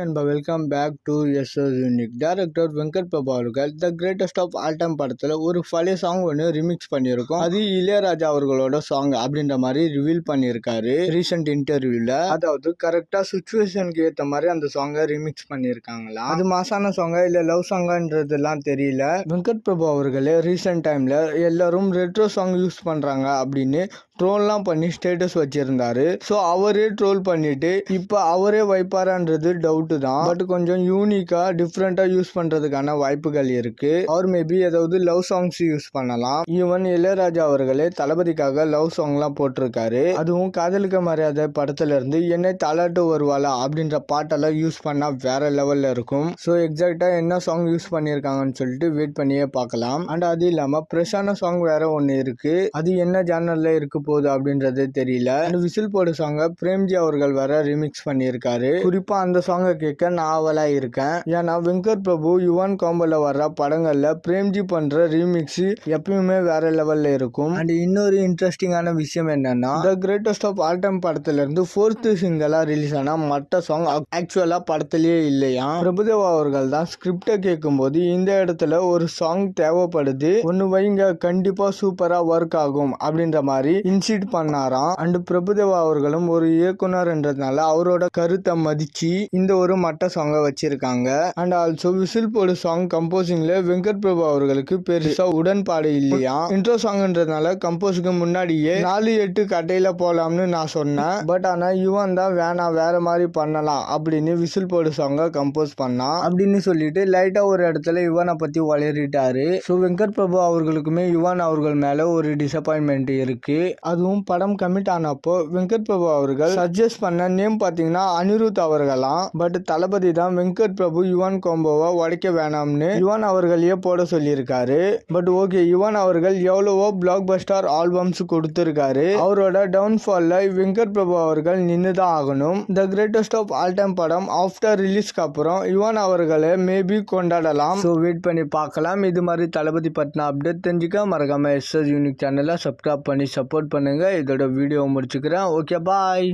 And welcome back to SS Unique. Director Venkat Prabhu அவர்கள் the greatest of all time படத்தில் ஒரு பழைய சாங் ஒன்று ரிமிக்ஸ் பண்ணியிருக்கோம். அது இளையராஜா அவர்களோட சாங் அப்படின்ற மாதிரி ரிவீல் பண்ணியிருக்காரு ரீசெண்ட் இன்டர்வியூல. அதாவது கரெக்டா சுச்சுவேஷனுக்கு ஏற்ற மாதிரி அந்த சாங்கை ரிமிக்ஸ் பண்ணியிருக்காங்களா. அது மாசான சாங்கா இல்லை லவ் சாங்கான்றதுலாம் தெரியல. வெங்கட் பிரபு அவர்களே ரீசெண்ட் டைம்ல எல்லாரும் ரெட்ரோ சாங் யூஸ் பண்றாங்க அப்படின்னு ட்ரோல்லாம் பண்ணி ஸ்டேட்டஸ் வச்சிருந்தாரு. ஸோ அவரே ட்ரோல் பண்ணிட்டு இப்போ அவரே வைப்பாரான்றது டவுட் தான். பட் கொஞ்சம் யூனிக்கா டிஃப்ரெண்டா யூஸ் பண்றதுக்கான வாய்ப்புகள் இருக்கு. அவர் மேபி ஏதாவது லவ் சாங்ஸ் யூஸ் பண்ணலாம். ஈவன் இளையராஜா அவர்களே தளபதிக்காக லவ் சாங்லாம் போட்டிருக்காரு. அதுவும் காதலிக்க மரியாதை படத்துல இருந்து என்னை தாலாட்டு வருவாளா அப்படின்ற பாட்டெல்லாம் யூஸ் பண்ணா வேற லெவல்ல இருக்கும். ஸோ எக்ஸாக்டா என்ன சாங் யூஸ் பண்ணியிருக்காங்கன்னு சொல்லிட்டு வெயிட் பண்ணியே பார்க்கலாம். அண்ட் அது இல்லாம ஃப்ரெஷ்ஷான சாங் வேற ஒன்று இருக்கு. அது என்ன ஜானர்ல இருக்க போகுது அப்படின்றது தெரியல. அண்ட் விசில் போடு சாங்க பிரேம்ஜி அவர்கள் வேற ரிமிக்ஸ் பண்ணியிருக்காரு. குறிப்பா அந்த சாங்கை கேட்க நான் ஆவலா இருக்கேன். ஏன்னா வெங்கட் பிரபு யுவன் காம்போல வர்ற படங்கள்ல பிரேம்ஜி பண்ற ரீமிக்ஸ் எப்பயுமே வேற லெவல்ல இருக்கும். அண்ட் இன்னொரு இன்ட்ரெஸ்டிங்கான விஷயம் என்னன்னா the greatest of all time படத்துல இருந்து 4th சிங்கலா ரிலீஸ் ஆன மற்ற சாங் ஆக்சுவலா படத்திலேயே இல்லையா. பிரபுதேவா அவர்கள் தான் ஸ்கிரிப்டை கேட்கும் போது இந்த இடத்துல ஒரு சாங் தேவைப்படுது, ஒன்னு வைங்க கண்டிப்பா சூப்பரா ஒர்க் ஆகும் அப்படின்ற மாதிரி இன்சிட் பண்ணாராம். அண்ட் பிரபுதேவா அவர்களும் ஒரு இயக்குனர்ன்றதுனால அவரோட கருத்தை மதிச்சு இந்த ஒரு மட்ட சாங்கை வச்சிருக்காங்க. அண்ட் ஆல்சோ விசில் போடு சாங் கம்போசிங்ல வெங்கட் பிரபு அவர்களுக்கு பெருசா உடன்பாடு இல்லையா. இன்ட்ரோ சாங்ன்றதுனால கம்போஸுக்கு முன்னாடியே 4-8 கட்டையில போலாம்னு நான் சொன்னேன். பட் ஆனா யுவன் தான் வேணாம் வேற மாதிரி பண்ணலாம் அப்படின்னு விசில் போடு சாங்கை கம்போஸ் பண்ணா அப்படின்னு சொல்லிட்டு லைட்டா ஒரு இடத்துல யுவனை பத்தி வளரிட்டாரு. ஸோ வெங்கட் பிரபு அவர்களுக்குமே யுவன் அவர்கள் மேல ஒரு டிசப்பாயின்மெண்ட் இருக்கு. அதுவும் படம் கமிட் ஆனப்போ வெங்கட் பிரபு அவர்கள் சஜஸ்ட் பண்ண நேம் பாத்தீங்கன்னா அனிருத் அவர்களாம். பட் தளபதி தான் வெங்கட் பிரபு யுவன் காம்போவை உடைக்க வேணாம்னு யுவன் அவர்களையே போட சொல்லியிருக்காரு. பட் ஓகே, யுவன் அவர்கள் எவ்வளவோ பிளாக் பஸ்டர் ஆல்பம்ஸ் கொடுத்திருக்காரு. அவரோட டவுன்ஃபால்ல வெங்கட் பிரபு அவர்கள் நின்றுதான் ஆகணும். The greatest of all time படம் ஆஃப்டர் ரிலீஸ்க்கு அப்புறம் யுவன் அவர்களை மேபி கொண்டாடலாம். ஸோ வெயிட் பண்ணி பார்க்கலாம். இது மாதிரி தளபதி பத்தின அப்டேட் தெரிஞ்சுக்க மறக்காம எஸ்எஸ் யூனிக் சேனலை சப்ஸ்கிரைப் பண்ணி சப்போர்ட் பண்ணுங்க. இதோட வீடியோ முடிச்சுக்கிறேன். ஓகே, பாய்.